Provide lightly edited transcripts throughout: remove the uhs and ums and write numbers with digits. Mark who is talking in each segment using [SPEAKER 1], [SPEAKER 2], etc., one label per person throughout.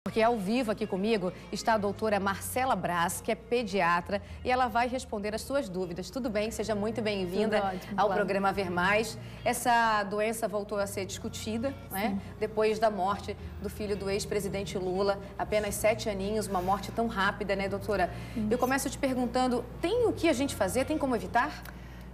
[SPEAKER 1] Porque ao vivo aqui comigo está a doutora Marcela Braz, que é pediatra, e ela vai responder as suas dúvidas. Tudo bem? Seja muito bem-vinda ao programa Ver Mais. Essa doença voltou a ser discutida, né? Depois da morte do filho do ex-presidente Lula, apenas 7 aninhos, uma morte tão rápida, né, doutora? Eu começo te perguntando, tem o que a gente fazer? Tem como evitar?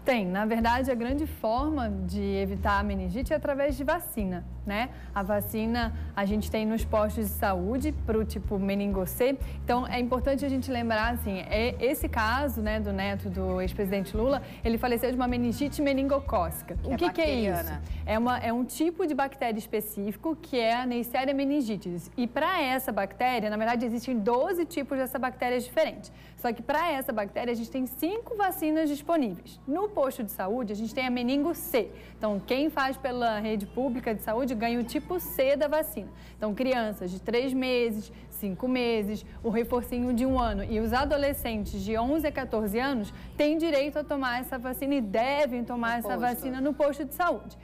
[SPEAKER 2] Tem. Na verdade, a grande forma de evitar a meningite é através de vacina, né? A vacina a gente tem nos postos de saúde para o tipo meningo-C. Então, é importante a gente lembrar, assim, esse caso, né, do neto do ex-presidente Lula, ele faleceu de uma meningite meningocócica. O que é isso? É um tipo de bactéria específico que é a Neisseria meningitis. E para essa bactéria, na verdade, existem 12 tipos dessa bactéria diferentes. Só que para essa bactéria, a gente tem 5 vacinas disponíveis. No posto de saúde, a gente tem a meningo-C. Então, quem faz pela rede pública de saúde ganha o tipo C da vacina. Então, crianças de 3 meses, 5 meses, o reforcinho de 1 ano e os adolescentes de 11 a 14 anos têm direito a tomar essa vacina e devem tomar essa vacina no posto de saúde.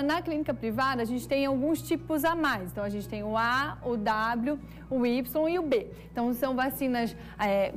[SPEAKER 2] Na clínica privada, a gente tem alguns tipos a mais. Então, a gente tem o A, o W, o Y e o B. Então, são vacinas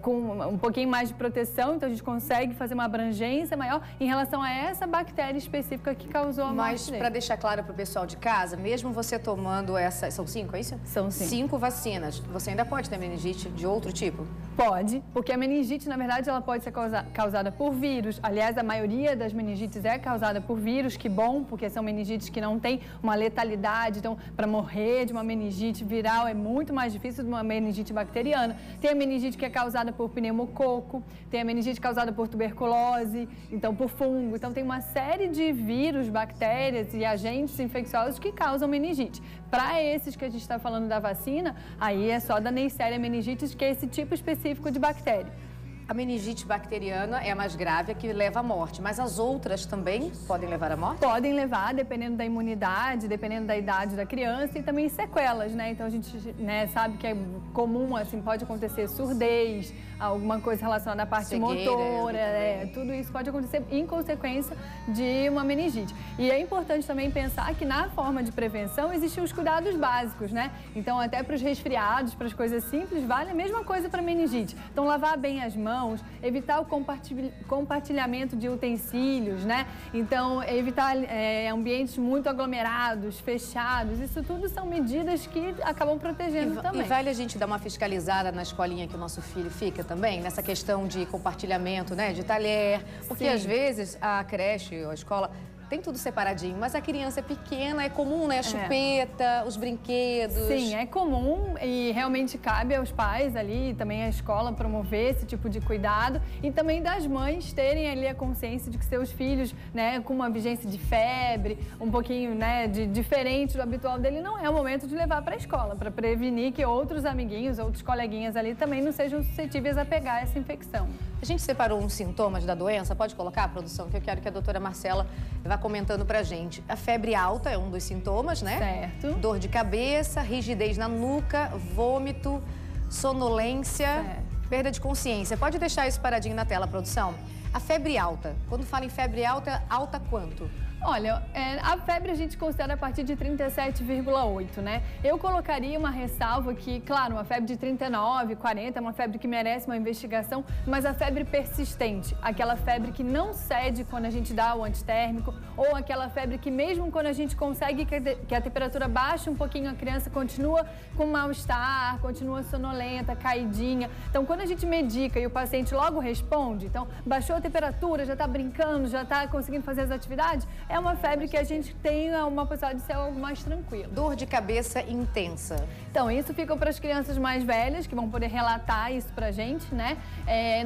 [SPEAKER 2] com um pouquinho mais de proteção. Então, a gente consegue fazer uma abrangência maior em relação a essa bactéria específica que causou a morte dele.
[SPEAKER 1] Mas, para deixar claro para o pessoal de casa, mesmo você tomando essas... São 5, é isso?
[SPEAKER 2] São 5.
[SPEAKER 1] 5 vacinas. Você ainda pode ter meningite de outro tipo?
[SPEAKER 2] Pode, porque a meningite, na verdade, ela pode ser causada por vírus. Aliás, a maioria das meningites é causada por vírus, que bom, porque são meningites que não têm uma letalidade. Então, para morrer de uma meningite viral é muito mais difícil de uma meningite bacteriana. Tem a meningite que é causada por pneumococo, tem a meningite causada por tuberculose, então por fungo. Então, tem uma série de vírus, bactérias e agentes infecciosos que causam meningite. Para esses que a gente está falando da vacina, aí é só da Neisseria meningitis, que é esse tipo específico de bactéria.
[SPEAKER 1] A meningite bacteriana é a mais grave, a que leva à morte, mas as outras também podem levar à morte?
[SPEAKER 2] Podem levar, dependendo da imunidade, dependendo da idade da criança e também sequelas, né? Então, a gente sabe que é comum, assim, pode acontecer surdez, alguma coisa relacionada à parte motora, tudo isso pode acontecer em consequência de uma meningite. E é importante também pensar que na forma de prevenção existem os cuidados básicos, né? Então, até para os resfriados, para as coisas simples, vale a mesma coisa para meningite. Então, lavar bem as mãos, evitar o compartilhamento de utensílios, né? Então, evitar ambientes muito aglomerados, fechados. Isso tudo são medidas que acabam protegendo também.
[SPEAKER 1] E vale a gente dar uma fiscalizada na escolinha que o nosso filho fica também, nessa questão de compartilhamento, né? De talher, porque às vezes a creche ou a escola tem tudo separadinho, mas a criança é pequena, é comum, né? A chupeta, os brinquedos.
[SPEAKER 2] Sim, é comum e realmente cabe aos pais ali, também à escola, promover esse tipo de cuidado e também das mães terem ali a consciência de que seus filhos, né, com uma vigência de febre, um pouquinho, né, diferente do habitual dele, não é o momento de levar para a escola, para prevenir que outros amiguinhos, outros coleguinhas ali também não sejam suscetíveis a pegar essa infecção.
[SPEAKER 1] A gente separou uns sintomas da doença, pode colocar, produção, que eu quero que a doutora Marcela vá comentando pra gente. A febre alta é um dos sintomas, né?
[SPEAKER 2] Certo.
[SPEAKER 1] Dor de cabeça, rigidez na nuca, vômito, sonolência, perda de consciência. Pode deixar isso paradinho na tela, produção? A febre alta, quando fala em febre alta, alta quanto?
[SPEAKER 2] Olha, a febre a gente considera a partir de 37,8, né? Eu colocaria uma ressalva que, claro, uma febre de 39, 40 é uma febre que merece uma investigação, mas a febre persistente, aquela febre que não cede quando a gente dá o antitérmico, ou aquela febre que mesmo quando a gente consegue que a temperatura baixe um pouquinho, a criança continua com mal-estar, continua sonolenta, caidinha. Então, quando a gente medica e o paciente logo responde, então, baixou a temperatura, já está brincando, já está conseguindo fazer as atividades, é uma febre que a gente tem uma possibilidade de ser algo mais tranquilo.
[SPEAKER 1] Dor de cabeça intensa.
[SPEAKER 2] Então, isso fica para as crianças mais velhas, que vão poder relatar isso pra gente, né?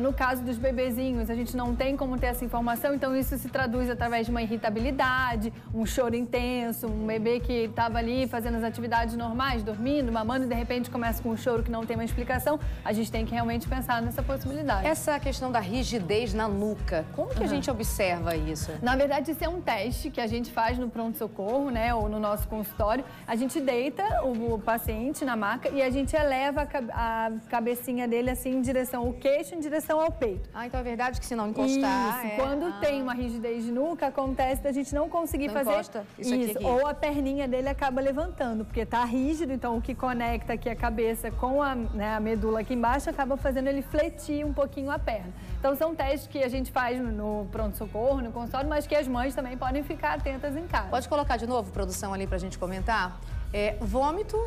[SPEAKER 2] No caso dos bebezinhos, a gente não tem como ter essa informação, então isso se traduz através de uma irritabilidade, um choro intenso, um bebê que estava ali fazendo as atividades normais, dormindo, mamando, e de repente começa com um choro que não tem uma explicação. A gente tem que realmente pensar nessa possibilidade.
[SPEAKER 1] Essa questão da rigidez na nuca, como que a gente observa isso?
[SPEAKER 2] Na verdade, isso é um teste teste que a gente faz no pronto-socorro, né, ou no nosso consultório. A gente deita o paciente na maca e a gente eleva a cabecinha dele assim em direção ao queixo, em direção ao peito.
[SPEAKER 1] Ah, então é verdade que se não encostar...
[SPEAKER 2] Isso, quando tem uma rigidez de nuca, acontece da gente não conseguir fazer
[SPEAKER 1] isso. Aqui.
[SPEAKER 2] Ou a perninha dele acaba levantando, porque tá rígido, então o que conecta aqui a cabeça com a medula aqui embaixo acaba fazendo ele fletir um pouquinho a perna. Então são testes que a gente faz no pronto-socorro, no consultório, mas que as mães também podem ficar atentas em casa.
[SPEAKER 1] Pode colocar de novo, produção, ali pra gente comentar? Vômito,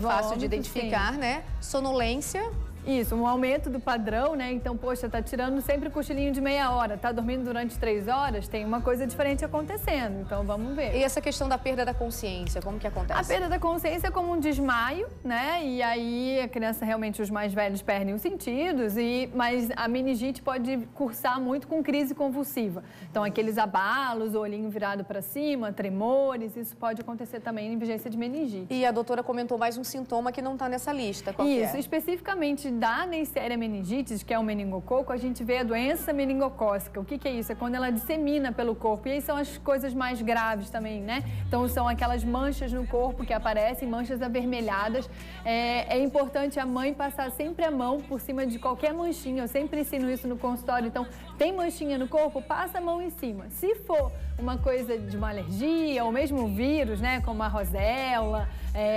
[SPEAKER 1] fácil de identificar, sim, né? Sonolência...
[SPEAKER 2] Isso, um aumento do padrão, né? Então, poxa, tá tirando sempre o cochilinho de meia hora, tá dormindo durante 3 horas, tem uma coisa diferente acontecendo, então vamos ver.
[SPEAKER 1] E essa questão da perda da consciência, como que acontece?
[SPEAKER 2] A perda da consciência é como um desmaio, né? E aí a criança, realmente, os mais velhos perdem os sentidos, mas a meningite pode cursar muito com crise convulsiva. Então, aqueles abalos, o olhinho virado para cima, tremores, isso pode acontecer também em vigência de meningite.
[SPEAKER 1] E a doutora comentou mais um sintoma que não está nessa lista, qual
[SPEAKER 2] isso,
[SPEAKER 1] que é?
[SPEAKER 2] Especificamente da Neisseria meningitidis, que é o meningococo, a gente vê a doença meningocócica. O que é isso? É quando ela dissemina pelo corpo. E aí são as coisas mais graves também, né? Então são aquelas manchas no corpo que aparecem, manchas avermelhadas. É importante a mãe passar sempre a mão por cima de qualquer manchinha. Eu sempre ensino isso no consultório. Então, tem manchinha no corpo, passa a mão em cima. Se for uma coisa de uma alergia ou mesmo vírus, né, como a rosella,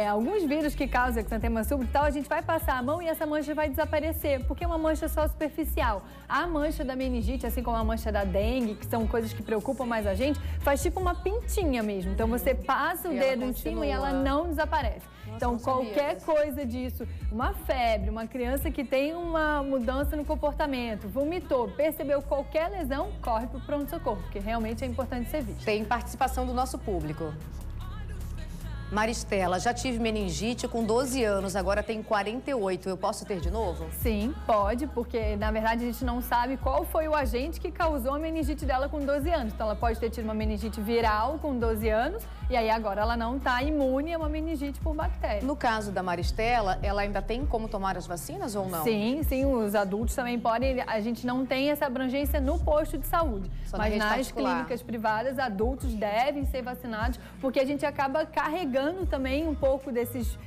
[SPEAKER 2] alguns vírus que causam exantema súbito e tal, a gente vai passar a mão e essa mancha vai desaparecer, porque é uma mancha só superficial. A mancha da meningite, assim como a mancha da dengue, que são coisas que preocupam mais a gente, faz tipo uma pintinha mesmo. Então você passa o dedo em cima e ela não desaparece. Então, qualquer coisa disso, uma febre, uma criança que tem uma mudança no comportamento, vomitou, percebeu qualquer lesão, corre para o pronto-socorro, porque realmente é importante ser visto.
[SPEAKER 1] Tem participação do nosso público. Maristela, já tive meningite com 12 anos, agora tenho 48. Eu posso ter de novo?
[SPEAKER 2] Sim, pode, porque na verdade a gente não sabe qual foi o agente que causou a meningite dela com 12 anos. Então ela pode ter tido uma meningite viral com 12 anos e aí agora ela não está imune a uma meningite por bactéria.
[SPEAKER 1] No caso da Maristela, ela ainda tem como tomar as vacinas ou não?
[SPEAKER 2] Sim, os adultos também podem. A gente não tem essa abrangência no posto de saúde, mas nas clínicas privadas, adultos devem ser vacinados, porque a gente acaba carregando também um pouco dessas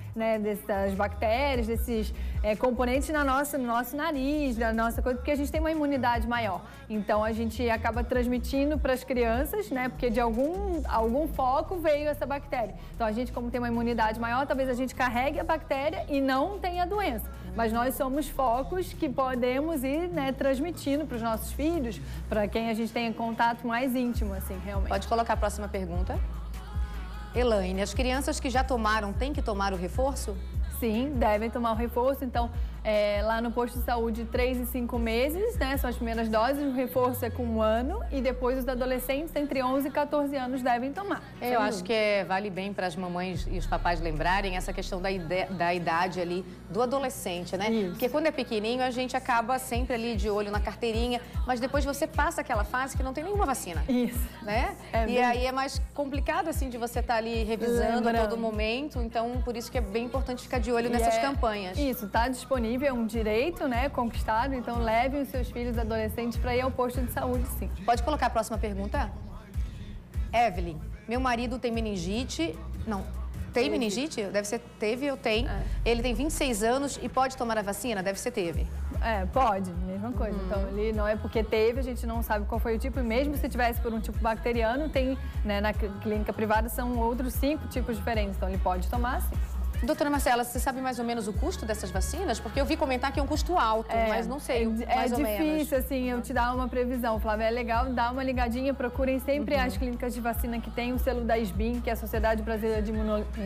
[SPEAKER 2] bactérias, desses componentes no nosso nariz, na nossa coisa, porque a gente tem uma imunidade maior. Então, a gente acaba transmitindo para as crianças, né? Porque de algum foco veio essa bactéria. Então, a gente, como tem uma imunidade maior, talvez a gente carregue a bactéria e não tenha a doença. Mas nós somos focos que podemos ir, né, transmitindo para os nossos filhos, para quem a gente tenha contato mais íntimo, assim, realmente.
[SPEAKER 1] Pode colocar a próxima pergunta. Elaine, as crianças que já tomaram têm que tomar o reforço?
[SPEAKER 2] Sim, devem tomar o reforço. Então, lá no posto de saúde, 3 e 5 meses, né? São as primeiras doses. O reforço é com 1 ano e depois os adolescentes entre 11 e 14 anos devem tomar.
[SPEAKER 1] Eu acho que vale bem para as mamães e os papais lembrarem essa questão da idade ali do adolescente, né?
[SPEAKER 2] Isso.
[SPEAKER 1] Porque quando é pequenininho, a gente acaba sempre ali de olho na carteirinha, mas depois você passa aquela fase que não tem nenhuma vacina.
[SPEAKER 2] Isso.
[SPEAKER 1] Né? Aí é mais complicado, assim, de você estar ali revisando a todo momento. Então, por isso que é bem importante ficar de olho nessas campanhas.
[SPEAKER 2] Isso, está disponível, é um direito, né, conquistado. Então, levem os seus filhos adolescentes para ir ao posto de saúde, sim.
[SPEAKER 1] Pode colocar a próxima pergunta? Evelyn, meu marido tem meningite... Não, tem meningite? Deve ser teve ou tem. Ele tem 26 anos e pode tomar a vacina? Deve ser teve.
[SPEAKER 2] Pode, mesma coisa. Então, ele não é porque teve, a gente não sabe qual foi o tipo. E mesmo se tivesse por um tipo bacteriano, tem, né, na clínica privada são outros 5 tipos diferentes. Então, ele pode tomar, sim.
[SPEAKER 1] Doutora Marcela, você sabe mais ou menos o custo dessas vacinas? Porque eu vi comentar que é um custo alto, mas não sei mais ou menos.
[SPEAKER 2] É difícil, assim, eu te dar uma previsão, Flávia. É legal dar uma ligadinha, procurem sempre as clínicas de vacina que tem o selo da SBIM, que é a Sociedade Brasileira de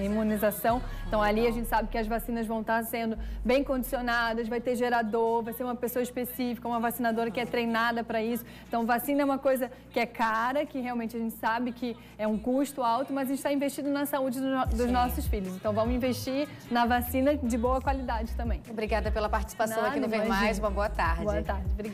[SPEAKER 2] Imunização. Então, ali a gente sabe que as vacinas vão estar sendo bem condicionadas, vai ter gerador, vai ser uma pessoa específica, uma vacinadora que é treinada para isso. Então, vacina é uma coisa que é cara, que realmente a gente sabe que é um custo alto, mas a gente está investindo na saúde dos nossos filhos. Então, vamos investir na vacina de boa qualidade também.
[SPEAKER 1] Obrigada pela participação aqui no Ver Mais. Uma boa tarde.
[SPEAKER 2] Boa tarde. Obrigada.